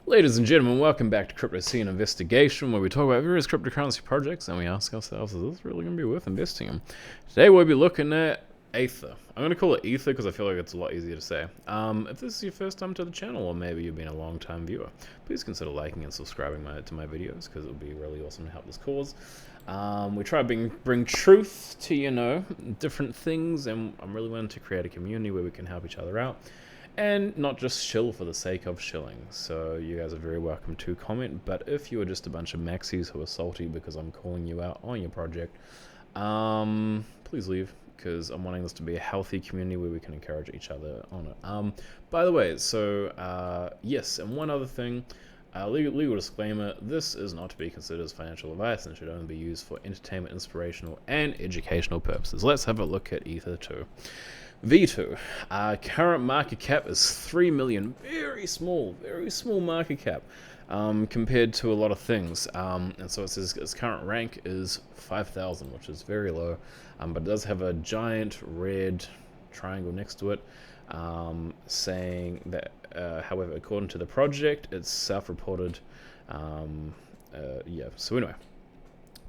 Ladies and gentlemen, welcome back to Crypto Scene Investigation, where we talk about various cryptocurrency projects and we ask ourselves, is this really going to be worth investing in? Today we'll be looking at Aether. I'm going to call it Ether because I feel like it's a lot easier to say. If this is your first time to the channel, or maybe you've been a long-time viewer, please consider liking and subscribing to my videos because it would be really awesome to help this cause. We try to bring truth to, different things, and I'm really wanting to create a community where we can help each other out. And not just shill for the sake of shilling. So you guys are very welcome to comment, but if you are just a bunch of maxis who are salty because I'm calling you out on your project, please leave, because I'm wanting this to be a healthy community where we can encourage each other on it. By the way, so yes, and one other thing, legal disclaimer, this is not to be considered as financial advice and should only be used for entertainment, inspirational, and educational purposes. Let's have a look at Ether2. V2, current market cap is 3 million, very small market cap compared to a lot of things. And so it says its current rank is 5,000, which is very low, but it does have a giant red triangle next to it saying that, however, according to the project, it's self-reported. So anyway.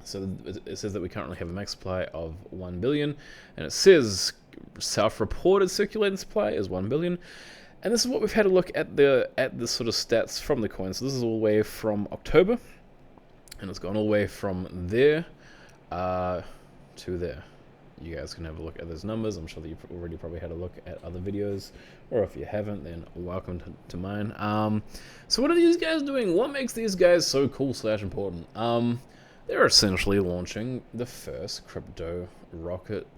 So it says that we currently have a max supply of 1 billion, and it says self-reported circulating supply is 1 billion. And this is what we've had a look at the sort of stats from the coin. So this is all the way from October, and it's gone all the way from there to there. You guys can have a look at those numbers. I'm sure that you've already probably had a look at other videos, or if you haven't, then welcome to mine. So what are these guys doing? What makes these guys so cool / important? They're essentially launching the first crypto rocket /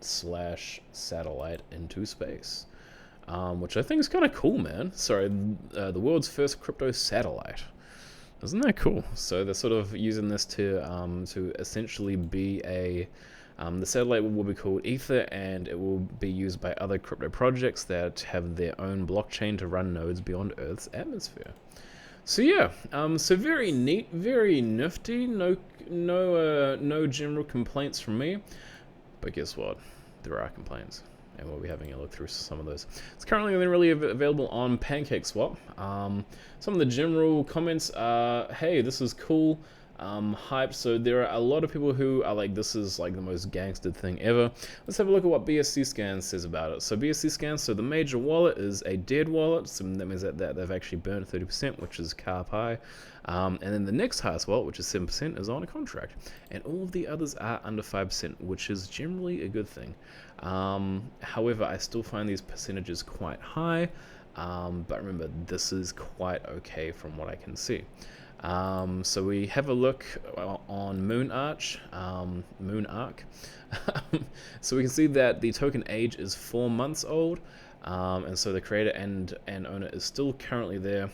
satellite into space, which I think is kind of cool, man. Sorry, the world's first crypto satellite. Isn't that cool? So they're sort of using this to essentially be a the satellite will be called Ether, and it will be used by other crypto projects that have their own blockchain to run nodes beyond Earth's atmosphere. So yeah, so very neat, very nifty. No general complaints from me, but guess what? There are complaints, and we'll be having a look through some of those. It's currently only really available on PancakeSwap. Some of the general comments are, "Hey, this is cool." Hype. So there are a lot of people who are like, this is like the most gangster thing ever. Let's have a look at what BSC Scan says about it. So BSC Scan, so the major wallet is a dead wallet, so that means that they've actually burned 30%, which is carp high. And then the next highest wallet, which is 7%, is on a contract. And all of the others are under 5%, which is generally a good thing. However, I still find these percentages quite high, but remember, this is quite okay from what I can see. So we have a look on Moonarch. So we can see that the token age is 4 months old, and so the creator and owner is still currently there.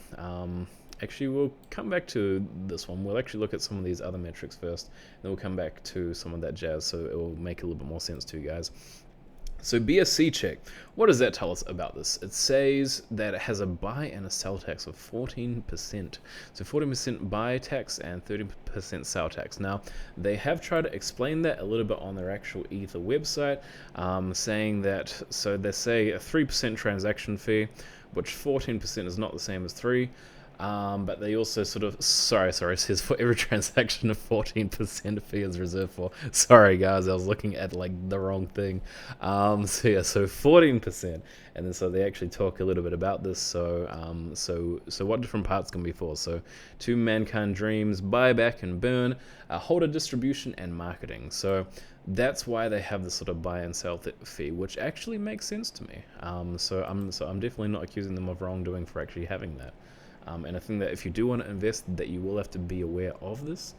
Actually, we'll come back to this one. We'll actually look at some of these other metrics first, then we'll come back to some of that jazz, so it will make a little bit more sense to you guys. So BSC check, what does that tell us about this? It says that it has a buy and a sell tax of 14%. So 14% buy tax and 30% sell tax. Now, they have tried to explain that a little bit on their actual Ether website, saying that, so they say a 3% transaction fee, which 14% is not the same as 3%. But they also sort of, sorry, it says for every transaction a 14% fee is reserved for. Sorry guys, I was looking at like the wrong thing. So 14%, and then so they actually talk a little bit about this. So what different parts can be for? So to mankind dreams, buyback and burn, holder distribution and marketing. So that's why they have this sort of buy and sell fee, which actually makes sense to me. So I'm definitely not accusing them of wrongdoing for actually having that. And I think that if you do want to invest, that you will have to be aware of this,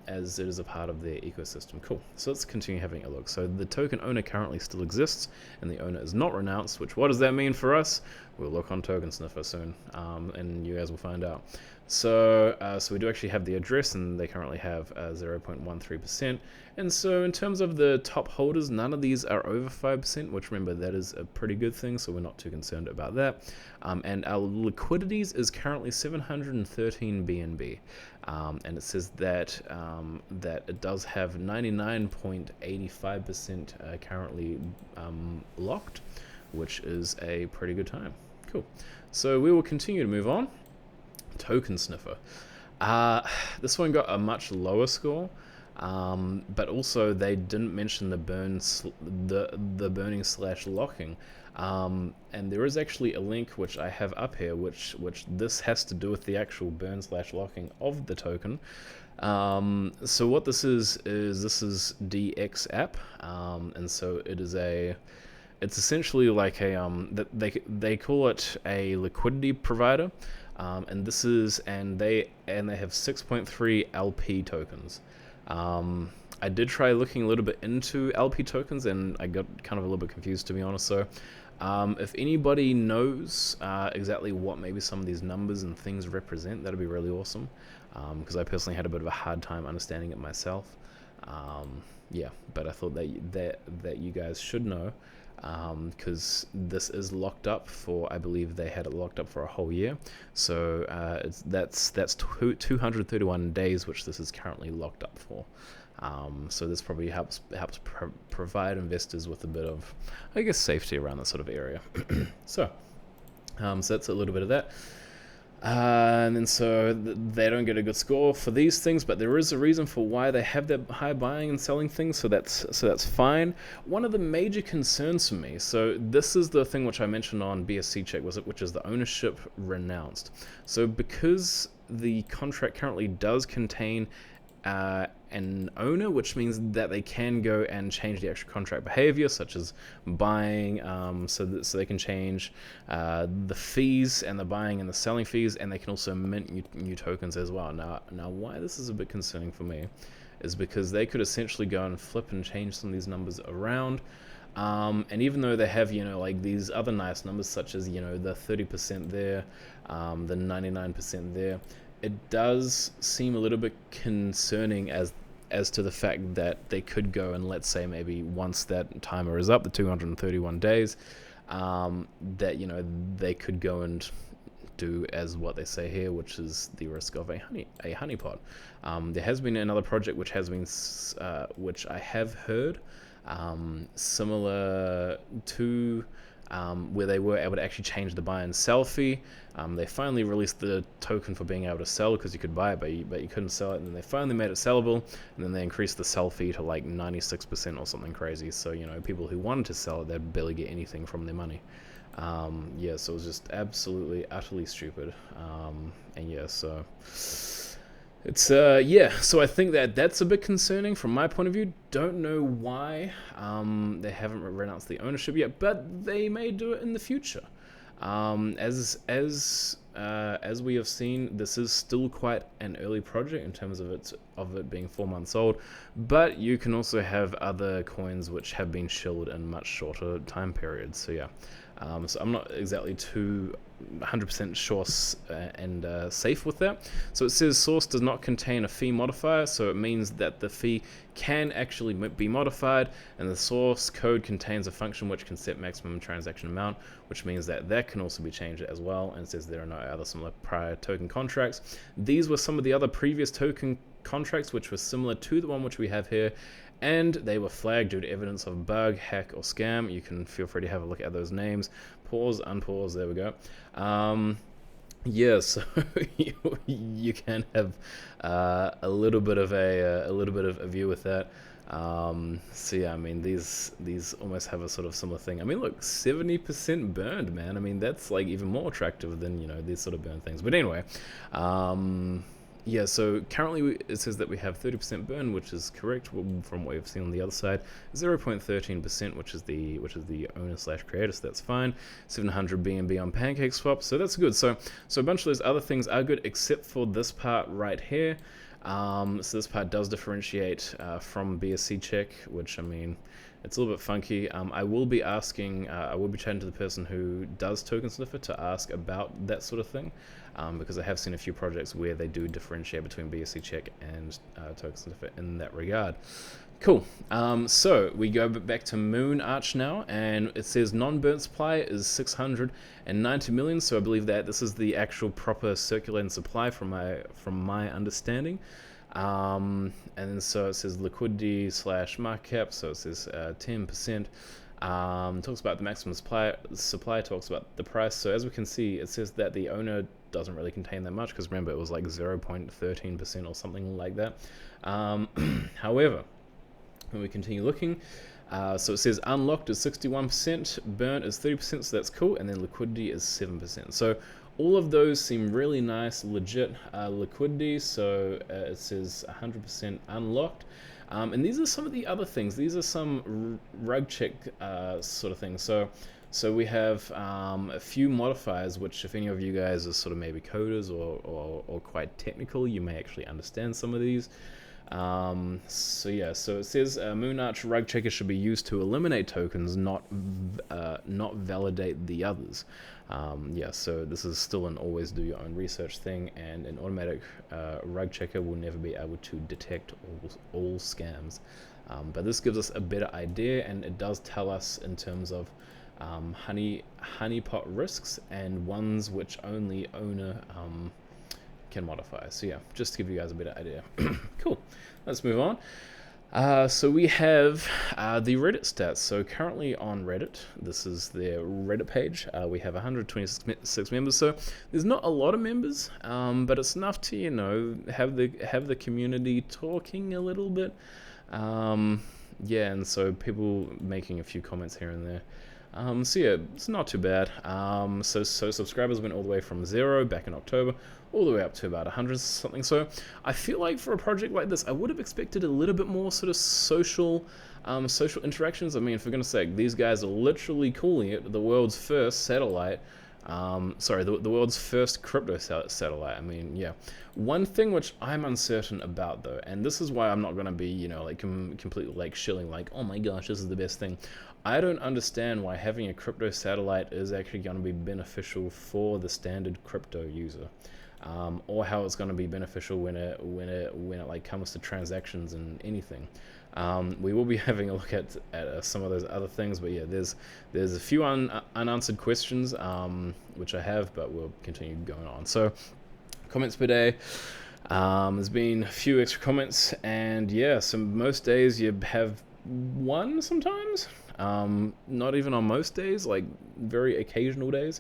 as it is a part of their ecosystem. Cool. So let's continue having a look. So the token owner currently still exists, and the owner is not renounced, which, what does that mean for us? We'll look on Token Sniffer soon, and you guys will find out. So we do actually have the address, and they currently have 0.13%. And so in terms of the top holders, none of these are over 5%, which, remember, that is a pretty good thing, so we're not too concerned about that. And our liquidities is currently 713 BNB. And it says that that it does have 99.85% currently locked, which is a pretty good time. Cool. So we will continue to move on. token sniffer. This one got a much lower score, but also they didn't mention the burning slash locking. And there is actually a link which I have up here, which this has to do with the actual burn slash locking of the token. So what this is this is DX app, and so it's essentially like a they call it a liquidity provider, and they have 6.3 LP tokens. I did try looking a little bit into LP tokens, and I got kind of a little bit confused, to be honest. So if anybody knows exactly what maybe some of these numbers and things represent, that'd be really awesome, because I personally had a bit of a hard time understanding it myself. Yeah, but I thought that you guys should know, because this is locked up for, I believe they had it locked up for a whole year. So that's 231 days, which this is currently locked up for. So this probably helps provide investors with a bit of, I guess, safety around that sort of area. So that's a little bit of that. And then so they don't get a good score for these things, but there is a reason for why they have their high buying and selling things, so that's fine. One of the major concerns for me, so this is the thing which I mentioned on BSC check, which is the ownership renounced. So because the contract currently does contain an owner, which means that they can go and change the actual contract behavior, such as buying, so they can change the fees and the buying and the selling fees, and they can also mint new tokens as well. Now why this is a bit concerning for me is because they could essentially go and flip and change some of these numbers around, and even though they have, like these other nice numbers, such as, the 30% there, the 99% there, it does seem a little bit concerning as to the fact that they could go and, let's say, maybe once that timer is up, the 231 days, that they could go and do as what they say here, which is the risk of a honeypot. There has been another project which I have heard similar to where they were able to actually change the buy and sell fee. They finally released the token for being able to sell, because you could buy it, but you couldn't sell it, and then they finally made it sellable, and then they increased the sell fee to like 96% or something crazy. So people who wanted to sell it, they'd barely get anything from their money. Yeah, so it was just absolutely, utterly stupid. And yeah, so it's yeah, so I think that's a bit concerning from my point of view. Don't know why they haven't renounced the ownership yet, but they may do it in the future. As we have seen, this is still quite an early project in terms of it being 4 months old, but you can also have other coins which have been shilled in much shorter time periods. So yeah, so I'm not exactly too 100% sure and safe with that. So it says source does not contain a fee modifier, so it means that the fee can actually be modified, and the source code contains a function which can set maximum transaction amount, which means that can also be changed as well, and says there are no other similar prior token contracts. These were some of the other previous token contracts which were similar to the one which we have here, and they were flagged due to evidence of bug, hack, or scam. You can feel free to have a look at those names. Pause, unpause, there we go. Yeah, so you can have a little bit of a view with that. So yeah, I mean, these almost have a sort of similar thing. I mean, look, 70% burned, man. I mean, that's like even more attractive than these sort of burn things. But anyway, yeah, so currently it says that we have 30% burn, which is correct from what we've seen on the other side. 0.13%, which is the owner/creator, so that's fine. 700 BNB on PancakeSwap, so that's good. So a bunch of those other things are good, except for this part right here. So this part does differentiate from BSC check, which, I mean, it's a little bit funky. I will be chatting to the person who does Token Sniffer to ask about that sort of thing, because I have seen a few projects where they do differentiate between BSC check and Token Sniffer in that regard. Cool. So we go back to Moon Arch now, and it says non-burnt supply is 690 million. So I believe that this is the actual proper circulating supply from my understanding. And then so it says liquidity / market cap. So it says 10%. Talks about the maximum supply, talks about the price. So as we can see, it says that the owner doesn't really contain that much, because remember, it was like 0.13% or something like that. However, when we continue looking, so it says unlocked is 61%, burnt is 30%, so that's cool, and then liquidity is 7%. So all of those seem really nice, legit liquidity. So it says 100% unlocked. And these are some of the other things. These are some rug check sort of things. So we have a few modifiers, which if any of you guys are sort of maybe coders or quite technical, you may actually understand some of these. So yeah, so it says Moon Arch rug checker should be used to eliminate tokens, not validate the others. Yeah, so this is still an always do your own research thing, and an automatic rug checker will never be able to detect all scams. But this gives us a better idea, and it does tell us in terms of honeypot risks and ones which only owner can modify. So yeah, just to give you guys a better idea. Cool, let's move on. So we have the Reddit stats. So currently on Reddit, this is their Reddit page. We have 126 members. So there's not a lot of members, but it's enough to, you know, have the community talking a little bit. Yeah, and so people making a few comments here and there. So yeah, it's not too bad. So subscribers went all the way from 0 back in October, all the way up to about 100 something. So I feel like for a project like this, I would have expected a little bit more sort of social interactions. I mean, for goodness sake, these guys are literally calling it the world's first satellite. The world's first crypto satellite. I mean, yeah. One thing which I'm uncertain about, though, and this is why I'm not going to be, you know, like completely like shilling, like, oh my gosh, this is the best thing. I don't understand why having a crypto satellite is actually going to be beneficial for the standard crypto user, or how it's going to be beneficial when it like comes to transactions and anything. We will be having a look at some of those other things, but yeah, there's a few unanswered questions which I have, but we'll continue going on. So comments per day. There's been a few extra comments, and yeah, so most days you have one sometimes. Not even on most days, like very occasional days.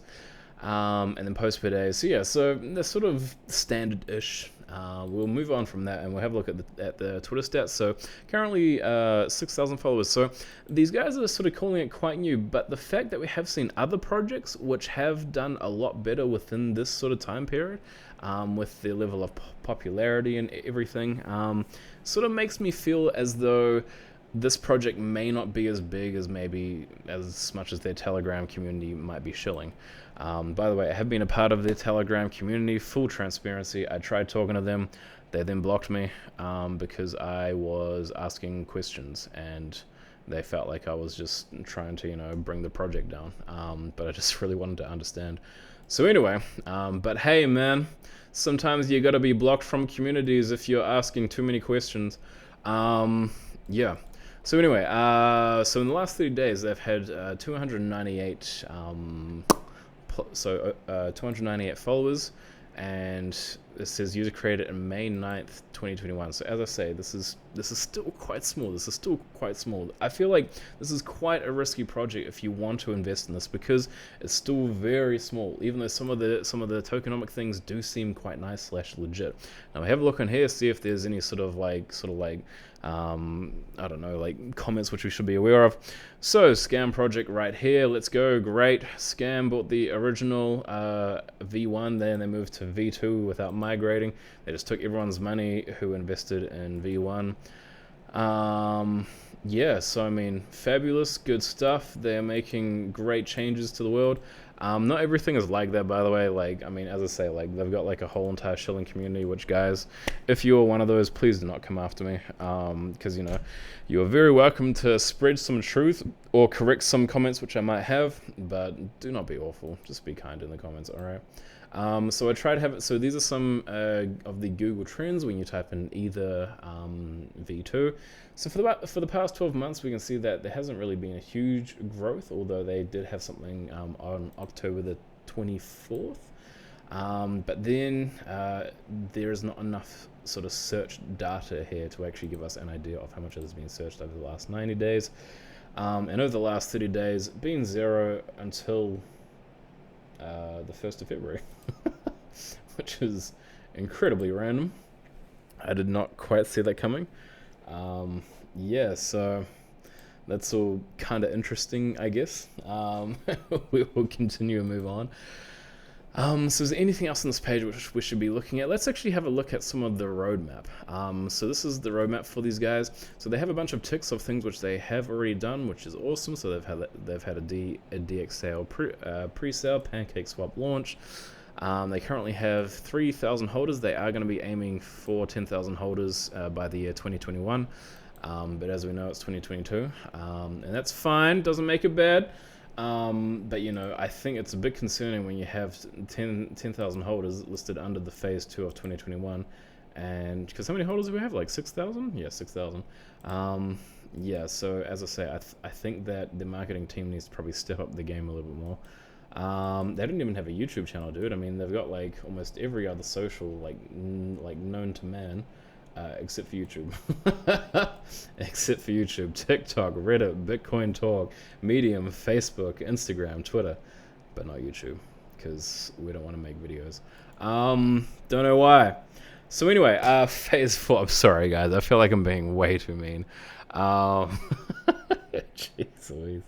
And then post per day. So yeah, so they're sort of standard-ish. We'll move on from that, and we'll have a look at the Twitter stats. So currently 6,000 followers. So these guys are sort of calling it quite new, but the fact that we have seen other projects which have done a lot better within this sort of time period, with the level of popularity and everything, sort of makes me feel as though this project may not be as big as much as their Telegram community might be shilling. By the way, I have been a part of their Telegram community, full transparency. I tried talking to them. They then blocked me because I was asking questions, and they felt like I was just trying to, you know, bring the project down. But I just really wanted to understand. So anyway, but hey, man, sometimes you gotta be blocked from communities if you're asking too many questions. Yeah. So anyway, so in the last 30 days, they've had 298, 298 followers, and it says user created on May 9th, 2021. So as I say, this is still quite small. I feel like this is quite a risky project if you want to invest in this, because it's still very small, even though some of the tokenomic things do seem quite nice / legit. Now have a look on here, see if there's any sort of like I don't know, like comments which we should be aware of. So Scam project right here, let's go. Great. Scam bought the original V1, then they moved to V2 without migrating. They just took everyone's money who invested in V1. Yeah, so I mean, fabulous, good stuff. They're making great changes to the world. Not everything is like that, by the way. Like, I mean, as I say, like, they've got like a whole entire shilling community, which, guys, if you are one of those, please do not come after me, because, you know, you are very welcome to spread some truth or correct some comments which I might have, but do not be awful. Just be kind in the comments, all right? So I tried to have it. So these are some of the Google trends when you type in either V2. So for the past 12 months, we can see that there hasn't really been a huge growth, although they did have something on October the 24th. But then there is not enough sort of search data here to actually give us an idea of how much has been searched over the last 90 days. And over the last 30 days, been 0 until the 1st of February. which is incredibly random. I did not quite see that coming. Yeah, so that's all kind of interesting, I guess. We will continue and move on. So is there anything else on this page which we should be looking at? Let's actually have a look at some of the roadmap. So this is the roadmap for these guys. So they have a bunch of ticks of things which they have already done, which is awesome. So they've had a DX sale pre-sale, pancake swap launch. They currently have 3,000 holders. They are going to be aiming for 10,000 holders by the year 2021. But as we know, it's 2022, and that's fine. Doesn't make it bad. But you know, I think it's a bit concerning when you have 10,000 holders listed under the phase 2 of 2021, and because how many holders do we have? Like 6,000? Yeah, 6,000. Yeah. So as I say, I think that the marketing team needs to probably step up the game a little bit more. They don't even have a YouTube channel, dude. I mean, they've got like almost every other social like known to man. Except for YouTube. Except for YouTube, TikTok, Reddit, Bitcoin Talk, Medium, Facebook, Instagram, Twitter, but not YouTube, because we don't want to make videos. Don't know why. So anyway, phase 4. I'm sorry, guys. I feel like I'm being way too mean. Jeez Louise.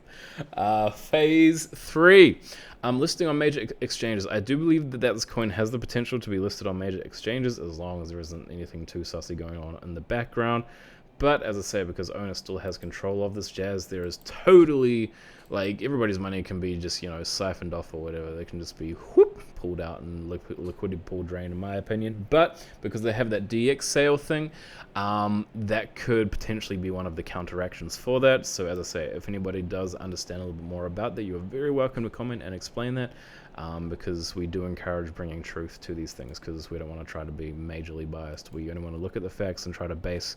Phase 3. Listing on major exchanges. I do believe that this coin has the potential to be listed on major exchanges as long as there isn't anything too sussy going on in the background. But as I say, because owner still has control of this jazz, there is totally, like, everybody's money can be just, you know, siphoned off or whatever. They can just be whoop, pulled out and liquidity pool drained, in my opinion. But because they have that DX sale thing, that could potentially be one of the counteractions for that. So as I say, if anybody does understand a little bit more about that, you are very welcome to comment and explain that, because we do encourage bringing truth to these things, because we don't want to try to be majorly biased. We only want to look at the facts and try to base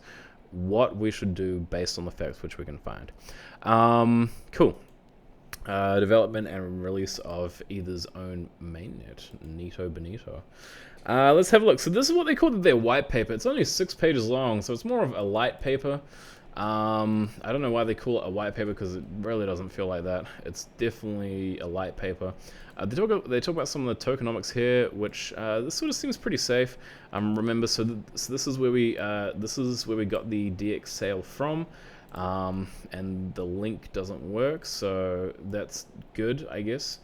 what we should do based on the facts which we can find. Cool. Development and release of Ether's own mainnet, Neato Benito. Let's have a look. So this is what they call their white paper. It's only 6 pages long, so it's more of a light paper. I don't know why they call it a white paper, because it really doesn't feel like that. It's definitely a light paper. They talk about some of the tokenomics here, which this sort of seems pretty safe. Remember, so this is where we got the DX sale from, and the link doesn't work, so that's good, I guess.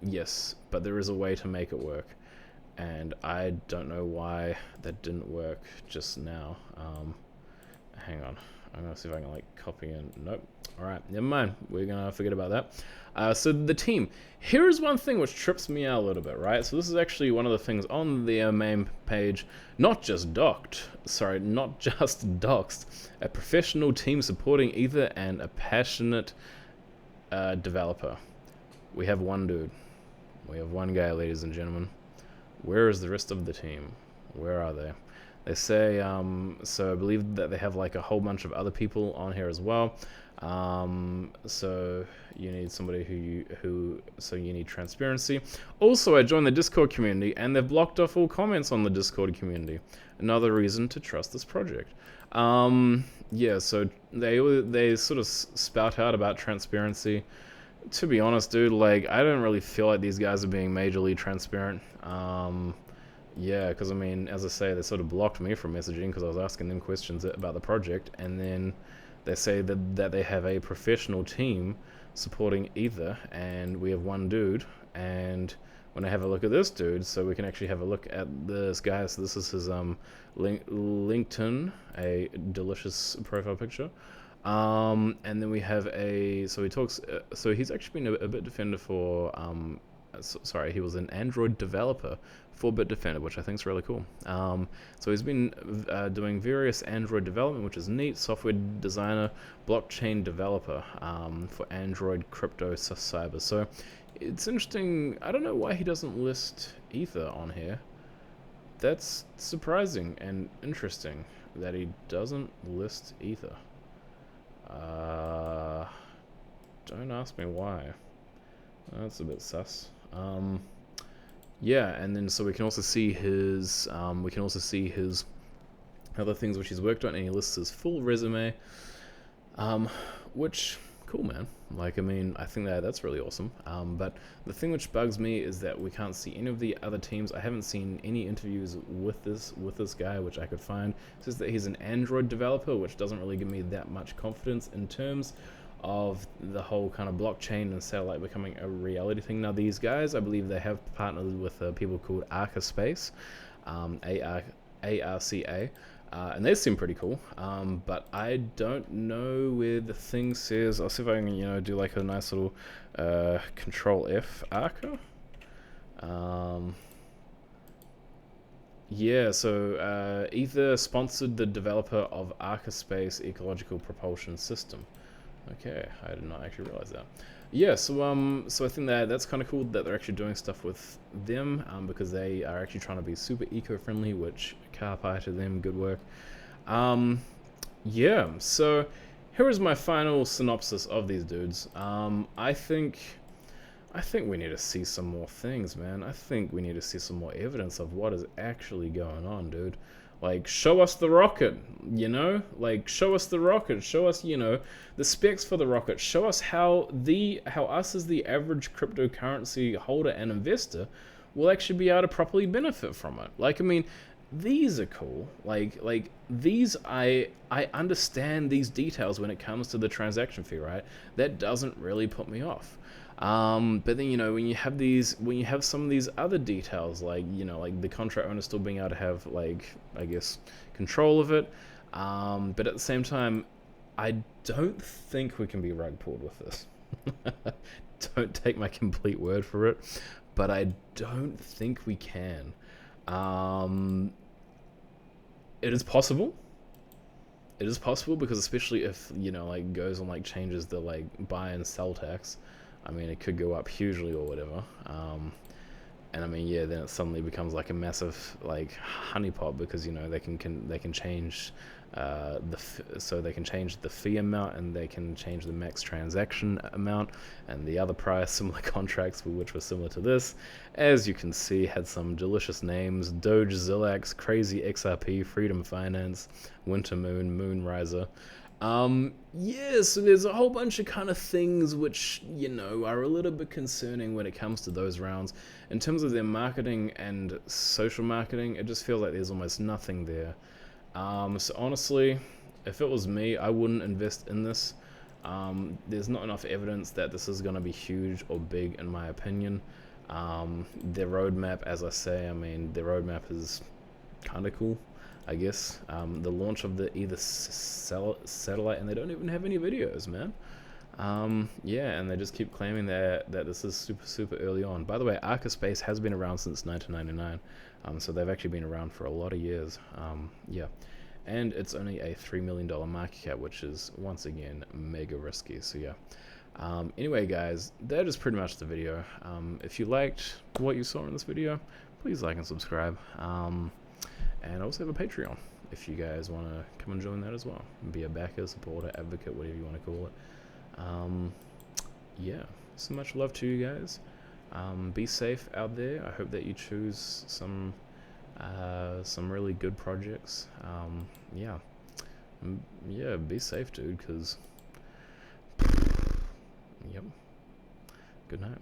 Yes, but there is a way to make it work, and I don't know why that didn't work just now. Hang on, I'm gonna see if I can like copy in. Nope. All right, never mind. We're gonna forget about that. So the team. Here is one thing which trips me out a little bit, right? So this is actually one of the things on the main page. Not just doxed. A professional team supporting Ether and a passionate developer. We have one dude. We have one guy, ladies and gentlemen. Where is the rest of the team? Where are they? They say, so I believe that they have like a whole bunch of other people on here as well. So you need somebody so you need transparency. Also, I joined the Discord community and they've blocked off all comments on the Discord community. Another reason to trust this project. Yeah, so they sort of spout out about transparency. To be honest, dude, like, I don't really feel like these guys are being majorly transparent. Yeah, because, I mean, as I say, they sort of blocked me from messaging because I was asking them questions about the project, and then they say that they have a professional team supporting Ether, and we have one dude, and when I have a look at this dude, so we can actually have a look at this guy. So this is his LinkedIn, a delicious profile picture. And then we have so he talks, so he's actually been a Bitdefender for, sorry, he was an Android developer for Bitdefender, which I think is really cool. So he's been doing various Android development, which is neat. Software designer, blockchain developer for Android crypto cyber. So it's interesting. I don't know why he doesn't list Ether on here. That's surprising and interesting that he doesn't list Ether. Don't ask me why. That's a bit sus. Yeah, and then so we can also see his other things which he's worked on, and he lists his full resume, which cool, man. Like, I mean, I think that that's really awesome. But the thing which bugs me is that we can't see any of the other teams. I haven't seen any interviews with this guy, which I could find. It says that he's an Android developer, which doesn't really give me that much confidence in terms of the whole kind of blockchain and satellite becoming a reality thing. Now, these guys, I believe they have partnered with people called Arca Space, ARCA. And they seem pretty cool, but I don't know where the thing says. I'll see if I can, do like a nice little Control F Arca. Yeah, so Ether sponsored the developer of Arca Space ecological propulsion system. Okay, I did not actually realize that. Yeah, so I think that that's kind of cool that they're actually doing stuff with them, because they are actually trying to be super eco-friendly, which car pie to them, good work. Yeah, so here is my final synopsis of these dudes. I think we need to see some more things, man. I think we need to see some more evidence of what is actually going on, dude. Like, show us the rocket, Like, show us the rocket. Show us, the specs for the rocket. Show us how us as the average cryptocurrency holder and investor will actually be able to properly benefit from it. Like, I mean, these are cool. Like these, I understand these details when it comes to the transaction fee, right? That doesn't really put me off. But then, when you have some of these other details, like, like the contract owner still being able to have, like, I guess, control of it. But at the same time, I don't think we can be rug pulled with this. Don't take my complete word for it, but I don't think we can. It is possible. It is possible, because especially if, like, goes on, like, changes the, like, buy and sell tax. I mean, it could go up hugely or whatever. And I mean, yeah, then it suddenly becomes like a massive, like, honeypot, because, they can change so they can change the fee amount, and they can change the max transaction amount, and the other prior similar contracts which were similar to this, as you can see, had some delicious names: Doge, Zillax, Crazy XRP, Freedom Finance, Winter Moon, Moonriser. Yeah, so there's a whole bunch of kind of things which, are a little bit concerning when it comes to those rounds. In terms of their marketing and social marketing, it just feels like there's almost nothing there. So honestly, if it was me, I wouldn't invest in this. There's not enough evidence that this is going to be huge or big, in my opinion. Their roadmap, as I say, their roadmap is kind of cool, I guess. The launch of the Ether satellite, and they don't even have any videos, man. Yeah, and they just keep claiming that this is super early on. By the way, Arca Space has been around since 1999, so they've actually been around for a lot of years. Yeah, and it's only a $3 million market cap, which is, once again, mega risky. So yeah. Anyway, guys, that is pretty much the video. If you liked what you saw in this video, please like and subscribe. And I also have a Patreon if you guys want to come and join that as well. Be a backer, supporter, advocate, whatever you want to call it. Yeah, so much love to you guys. Be safe out there. I hope that you choose some really good projects. Yeah, be safe, dude, because, yep, good night.